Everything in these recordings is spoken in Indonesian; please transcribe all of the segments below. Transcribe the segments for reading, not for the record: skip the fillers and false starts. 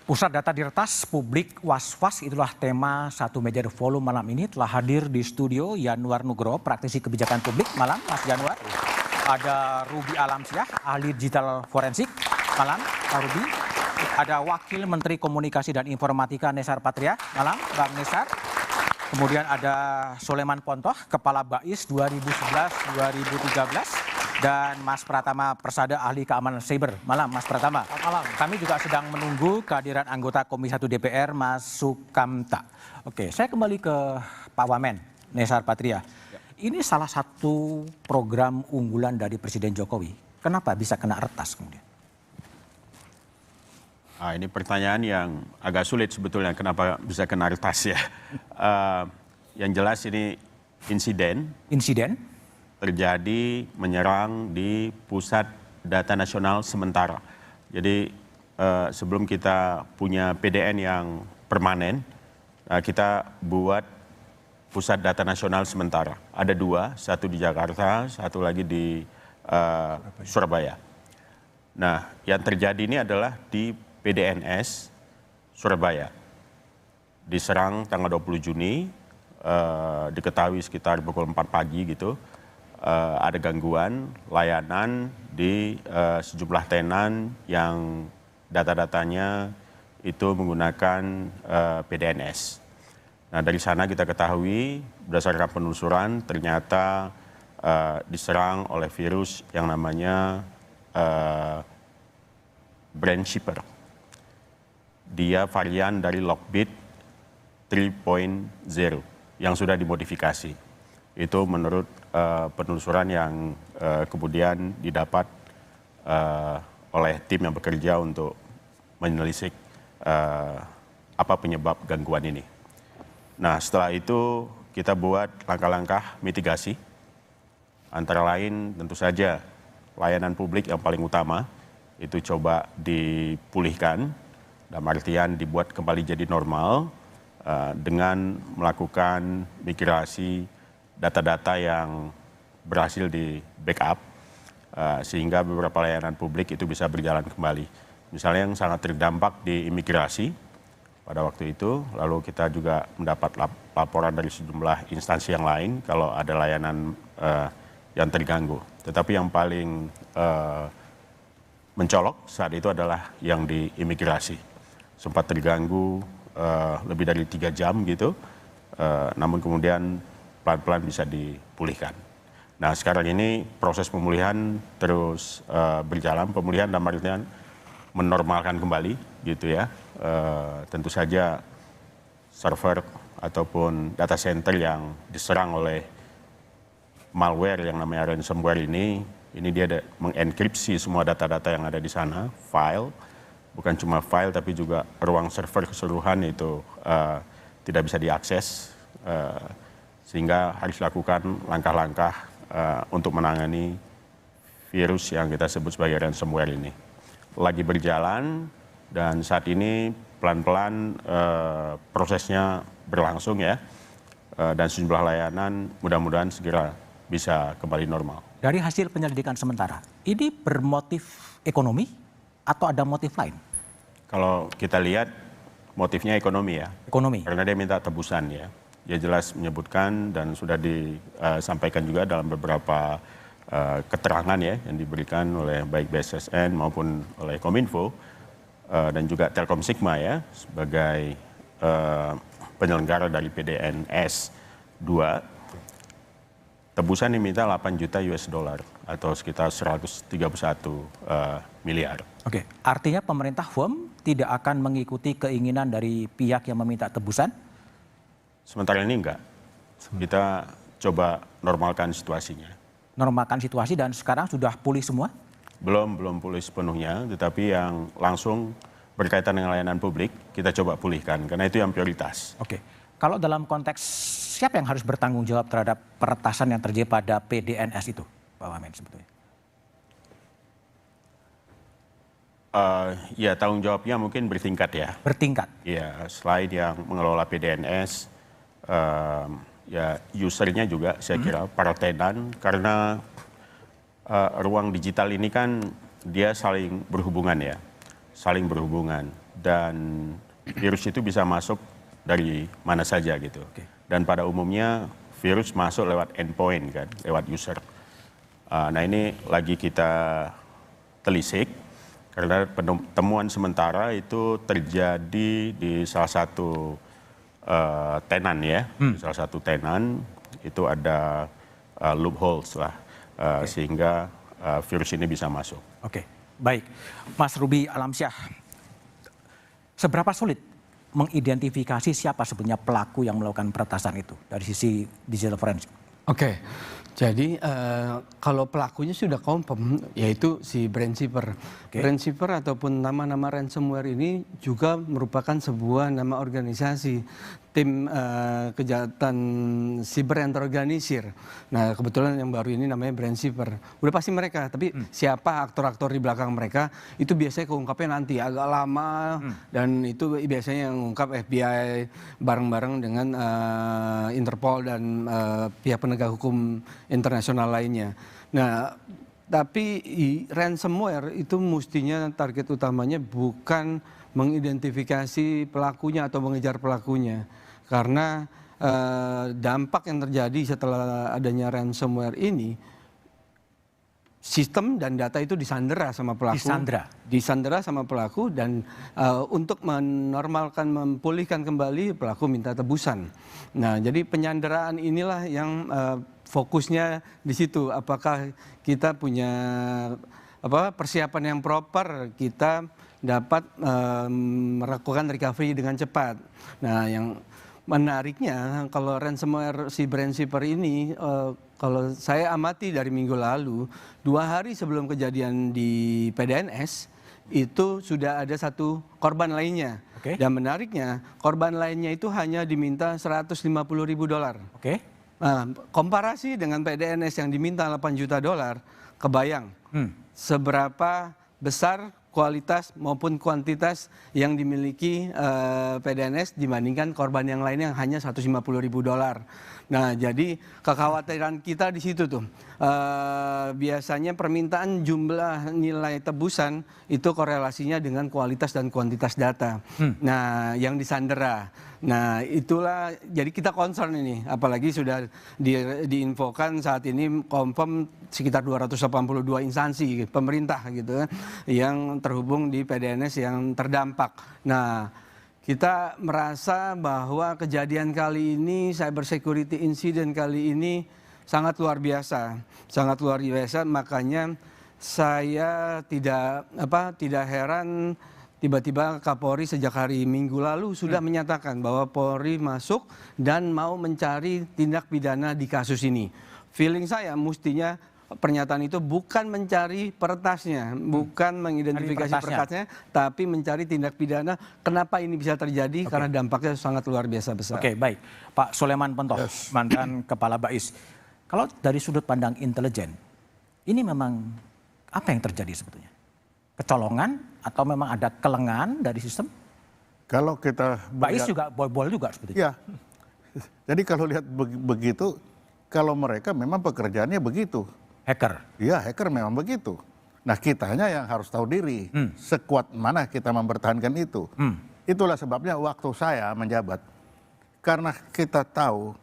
Pusat data diretas publik was-was, itulah tema satu meja The Volume malam ini. Telah hadir di studio Yanuar Nugroho, praktisi kebijakan publik. Malam Mas Yanuar. Ada Ruby Alamsyah, ahli digital forensik. Malam Pak Ruby. Ada Wakil Menteri Komunikasi dan Informatika Nesar Patria. Malam Bang Nesar. Kemudian ada Soleman Pontoh, Kepala BAIS 2011-2013. Dan Mas Pratama Persada, ahli keamanan cyber. Malam Mas Pratama. Malam. Kami juga sedang menunggu kehadiran anggota Komisi 1 DPR Mas Sukamta. Oke, saya kembali ke Pak Wamen, Nesar Patria. Ini salah satu program unggulan dari Presiden Jokowi. Kenapa bisa kena retas kemudian? Ini pertanyaan yang agak sulit sebetulnya, kenapa bisa kena retas ya. Yang jelas ini insiden terjadi menyerang di Pusat Data Nasional sementara. Jadi sebelum kita punya PDN yang permanen, kita buat Pusat Data Nasional sementara. Ada dua, satu di Jakarta, satu lagi di Surabaya. Nah, yang terjadi ini adalah di PDNS Surabaya. Diserang tanggal 20 Juni, diketahui sekitar pukul 4 pagi gitu. Ada gangguan layanan di sejumlah tenan yang data-datanya itu menggunakan PDNS. Nah, dari sana kita ketahui berdasarkan penelusuran ternyata diserang oleh virus yang namanya Brain Shipper. Dia varian dari Lockbit 3.0 yang sudah dimodifikasi. Itu menurut penelusuran yang kemudian didapat oleh tim yang bekerja untuk menelisik apa penyebab gangguan ini. Nah, setelah itu kita buat langkah-langkah mitigasi. Antara lain tentu saja layanan publik yang paling utama itu coba dipulihkan, dalam artian dibuat kembali jadi normal dengan melakukan migrasi data-data yang berhasil di backup sehingga beberapa layanan publik itu bisa berjalan kembali. Misalnya yang sangat terdampak di imigrasi pada waktu itu, lalu kita juga mendapat laporan dari sejumlah instansi yang lain kalau ada layanan yang terganggu. Tetapi yang paling mencolok saat itu adalah yang di imigrasi. Sempat terganggu lebih dari 3 jam gitu, namun kemudian pelan-pelan bisa dipulihkan. Nah, sekarang ini proses pemulihan terus berjalan, pemulihan dalam artian menormalkan kembali gitu ya. Tentu saja server ataupun data center yang diserang oleh malware yang namanya ransomware ini dia mengenkripsi semua data-data yang ada di sana, file, bukan cuma file tapi juga ruang server keseluruhan itu tidak bisa diakses, sehingga harus lakukan langkah-langkah untuk menangani virus yang kita sebut sebagai ransomware ini. Lagi berjalan dan saat ini pelan-pelan prosesnya berlangsung ya, dan sejumlah layanan mudah-mudahan segera bisa kembali normal. Dari hasil penyelidikan sementara, ini bermotif ekonomi atau ada motif lain? Kalau kita lihat motifnya ekonomi ya. Ekonomi. Karena dia minta tebusan ya. Dia jelas menyebutkan dan sudah disampaikan juga dalam beberapa keterangan ya yang diberikan oleh baik BSSN maupun oleh Kominfo dan juga Telkom Sigma ya sebagai penyelenggara dari PDNS 2. Tebusan diminta 8 juta US dollar atau sekitar 131 miliar. Oke, artinya pemerintah firm tidak akan mengikuti keinginan dari pihak yang meminta tebusan? Sementara ini enggak. Kita coba normalkan situasinya. Normalkan situasi dan sekarang sudah pulih semua? Belum pulih sepenuhnya, tetapi yang langsung berkaitan dengan layanan publik kita coba pulihkan karena itu yang prioritas. Oke, kalau dalam konteks siapa yang harus bertanggung jawab terhadap peretasan yang terjadi pada PDNS itu, Pak Wamen sebetulnya? Ya, tanggung jawabnya mungkin bertingkat ya. Bertingkat? Ya, selain yang mengelola PDNS, ya usernya juga saya kira para tenan, karena ruang digital ini kan dia saling berhubungan ya, saling berhubungan. dan virus itu bisa masuk dari mana saja gitu. Dan pada umumnya virus masuk lewat endpoint kan, lewat user. Nah ini lagi kita telisik karena temuan sementara itu terjadi di salah satu tenan ya, salah satu tenan itu ada loopholes lah, sehingga virus ini bisa masuk. Oke, baik. Mas Ruby Alamsyah, seberapa sulit mengidentifikasi siapa sebenarnya pelaku yang melakukan peretasan itu dari sisi digital forensik? Oke, jadi kalau pelakunya sudah confirm, yaitu si Brandshipper. Brandshipper ataupun nama-nama ransomware ini juga merupakan sebuah nama organisasi, tim kejahatan siber yang terorganisir. Nah kebetulan yang baru ini namanya Brandshipper. Udah pasti mereka, tapi siapa aktor-aktor di belakang mereka itu biasanya keungkapnya nanti agak lama, dan itu biasanya yang mengungkap FBI bareng-bareng dengan Interpol dan pihak penegak hukum internasional lainnya. Nah, tapi ransomware itu mestinya target utamanya bukan mengidentifikasi pelakunya atau mengejar pelakunya. Karena dampak yang terjadi setelah adanya ransomware ini, sistem dan data itu disandera sama pelaku. Disandera sama pelaku, dan untuk menormalkan, memulihkan kembali, pelaku minta tebusan. Nah, jadi penyanderaan inilah yang fokusnya di situ. Apakah kita punya persiapan yang proper, kita dapat melakukan recovery dengan cepat. Nah, yang menariknya kalau ransomware si Brandshipper ini, kalau saya amati dari minggu lalu, 2 hari sebelum kejadian di PDNS, itu sudah ada satu korban lainnya. Dan menariknya, korban lainnya itu hanya diminta $150.000. Nah, komparasi dengan PDNS yang diminta $8 juta, kebayang seberapa besar kualitas maupun kuantitas yang dimiliki PDNS dibandingkan korban yang lainnya yang hanya $150.000. Nah, jadi kekhawatiran kita di situ tuh. Biasanya permintaan jumlah nilai tebusan itu korelasinya dengan kualitas dan kuantitas data. Nah, yang disandera. Nah, itulah jadi kita concern ini, apalagi sudah diinfokan saat ini confirm sekitar 282 instansi pemerintah gitu yang terhubung di PDNS yang terdampak. Nah, kita merasa bahwa kejadian kali ini, cyber security incident kali ini sangat luar biasa, makanya saya tidak heran tiba-tiba Kapolri sejak hari Minggu lalu sudah menyatakan bahwa Polri masuk dan mau mencari tindak pidana di kasus ini. Feeling saya mestinya pernyataan itu bukan mencari peretasnya, bukan mengidentifikasi peretasnya, tapi mencari tindak pidana. Kenapa ini bisa terjadi? Karena dampaknya sangat luar biasa besar. Oke, baik. Pak Soleman Pontoh, mantan Kepala BAIS. Kalau dari sudut pandang intelijen, ini memang apa yang terjadi sebetulnya? Kecolongan atau memang ada kelengahan dari sistem? Kalau kita BAIS juga bol-bol juga sebetulnya. Ya. Jadi kalau lihat begitu, kalau mereka memang pekerjaannya begitu. Hacker. Iya, hacker memang begitu. Nah, kitanya yang harus tahu diri. Sekuat mana kita mempertahankan itu. Itulah sebabnya waktu saya menjabat, karena kita tahu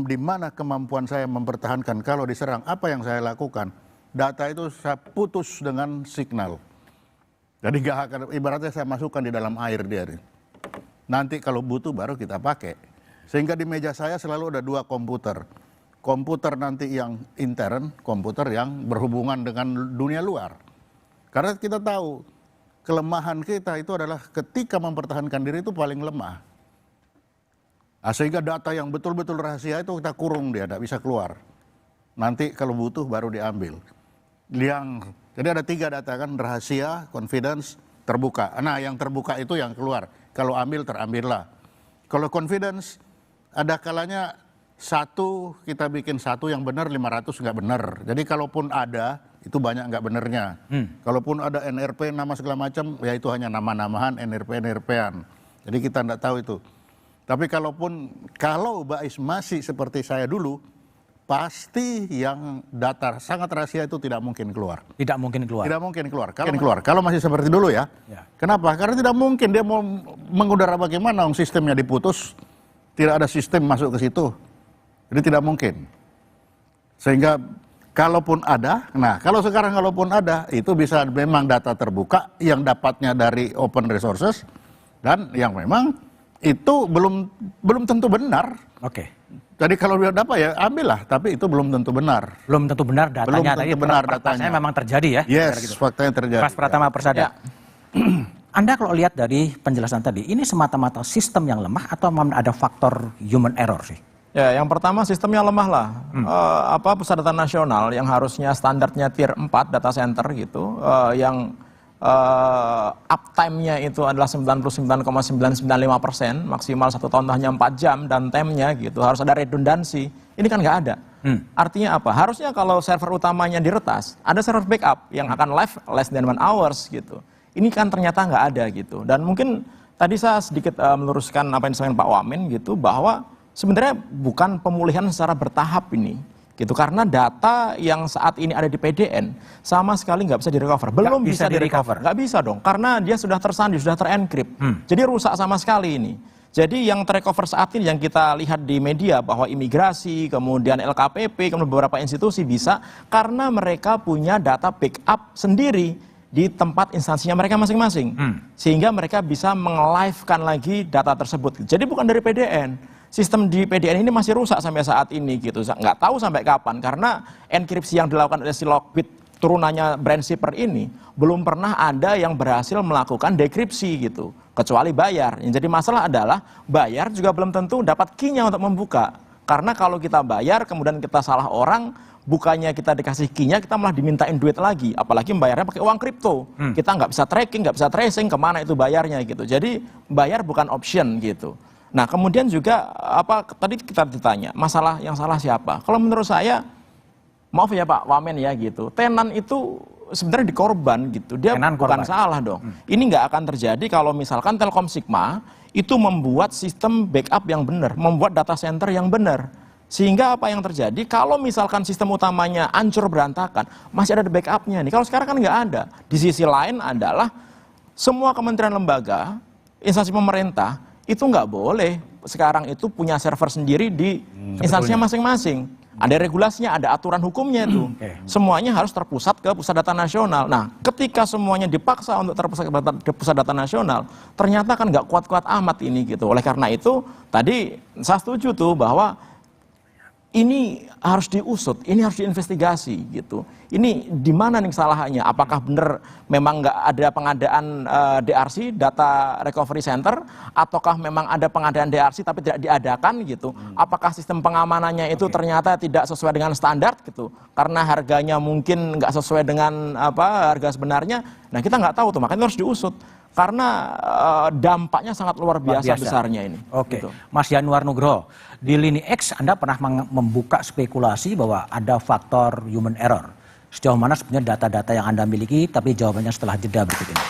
di mana kemampuan saya mempertahankan kalau diserang, apa yang saya lakukan. Data itu saya putus dengan signal. Jadi nggak akan, ibaratnya saya masukkan di dalam air dia. Nanti kalau butuh baru kita pakai. Sehingga di meja saya selalu ada 2 komputer. Komputer nanti yang intern, komputer yang berhubungan dengan dunia luar. Karena kita tahu kelemahan kita itu adalah ketika mempertahankan diri itu paling lemah. Nah, sehingga data yang betul-betul rahasia itu kita kurung dia, tidak bisa keluar. Nanti kalau butuh baru diambil. Jadi ada 3 data kan, rahasia, confidence, terbuka. Nah, yang terbuka itu yang keluar. Kalau ambil, terambillah. Kalau confidence, ada kalanya kita bikin 1 yang benar, 500 nggak benar. Jadi kalaupun ada, itu banyak nggak benernya. Kalaupun ada NRP, nama segala macam, ya itu hanya nama-namahan, NRP-an. Jadi kita nggak tahu itu. Tapi kalau BAIS masih seperti saya dulu, pasti yang data sangat rahasia itu tidak mungkin keluar. Tidak mungkin keluar. Tidak mungkin keluar. Kalau masih seperti dulu ya. Kenapa? Karena tidak mungkin dia mau mengudara bagaimana, sistemnya diputus, tidak ada sistem masuk ke situ. Jadi tidak mungkin. Sehingga kalaupun ada, kalau sekarang kalaupun ada, itu bisa memang data terbuka yang dapatnya dari open resources dan yang memang itu belum tentu benar. Oke. Jadi kalau dia dapat ya ambillah, tapi itu belum tentu benar. Belum tentu benar datanya. Belum tentu benar datanya. Memang terjadi ya. Yes, faktanya terjadi. Mas Pratama Persada. Anda kalau lihat dari penjelasan tadi, ini semata-mata sistem yang lemah atau memang ada faktor human error sih? Ya, yang pertama sistemnya lemah lah. Pusat Data Nasional yang harusnya standarnya tier 4 data center gitu, yang uptime-nya itu adalah 99,995%, maksimal 1 tahun hanya 4 jam, dan time-nya gitu harus ada redundansi. Ini kan nggak ada. Artinya apa? Harusnya kalau server utamanya diretas, ada server backup yang akan live less than 1 hours gitu. Ini kan ternyata nggak ada gitu. Dan mungkin tadi saya sedikit meluruskan apa yang disampaikan Pak Wamen gitu, bahwa sebenarnya bukan pemulihan secara bertahap ini. Gitu, karena data yang saat ini ada di PDN sama sekali nggak bisa direcover, belum bisa direcover, nggak bisa dong, karena dia sudah tersandi, sudah terencrypt, jadi rusak sama sekali ini. Jadi yang terrecover saat ini yang kita lihat di media bahwa imigrasi, kemudian LKPP, kemudian beberapa institusi bisa karena mereka punya data backup sendiri di tempat instansinya mereka masing-masing, sehingga mereka bisa meng-live-kan lagi data tersebut. Jadi bukan dari PDN. Sistem di PDN ini masih rusak sampai saat ini gitu, nggak tahu sampai kapan, karena enkripsi yang dilakukan oleh si Lockbit turunannya Brand Shipper ini belum pernah ada yang berhasil melakukan dekripsi gitu, kecuali bayar. Yang jadi masalah adalah bayar juga belum tentu dapat key-nya untuk membuka, karena kalau kita bayar kemudian kita salah orang, bukannya kita dikasih key-nya, kita malah dimintain duit lagi, apalagi membayarnya pakai uang kripto. Kita nggak bisa tracking, nggak bisa tracing kemana itu bayarnya gitu, jadi bayar bukan option gitu. Nah kemudian juga tadi kita ditanya masalah yang salah siapa? Kalau menurut saya, maaf ya Pak Wamen ya gitu, tenan itu sebenarnya dikorban gitu, dia bukan salah dong. Ini nggak akan terjadi kalau misalkan Telkom Sigma itu membuat sistem backup yang benar, membuat data center yang benar. Sehingga apa yang terjadi kalau misalkan sistem utamanya hancur berantakan, masih ada backupnya nih. Kalau sekarang kan nggak ada. Di sisi lain adalah semua kementerian lembaga, instansi pemerintah itu nggak boleh sekarang itu punya server sendiri di instansinya masing-masing. Ada regulasinya, ada aturan hukumnya itu. Semuanya harus terpusat ke Pusat Data Nasional. Nah, ketika semuanya dipaksa untuk terpusat ke Pusat Data Nasional, ternyata kan nggak kuat-kuat amat ini gitu. Oleh karena itu, tadi saya setuju tuh bahwa ini harus diusut, ini harus diinvestigasi gitu. Ini di mana nih kesalahannya? Apakah benar memang nggak ada pengadaan DRC, Data Recovery Center, ataukah memang ada pengadaan DRC tapi tidak diadakan gitu? Apakah sistem pengamanannya itu ternyata tidak sesuai dengan standar gitu? Karena harganya mungkin nggak sesuai dengan harga sebenarnya. Nah kita nggak tahu tuh, makanya harus diusut. Karena dampaknya sangat luar biasa besarnya ini. Oke, gitu. Mas Yanuar Nugroho, di lini X Anda pernah membuka spekulasi bahwa ada faktor human error. Sejauh mana sebenarnya data-data yang Anda miliki, tapi jawabannya setelah jeda berikut ini.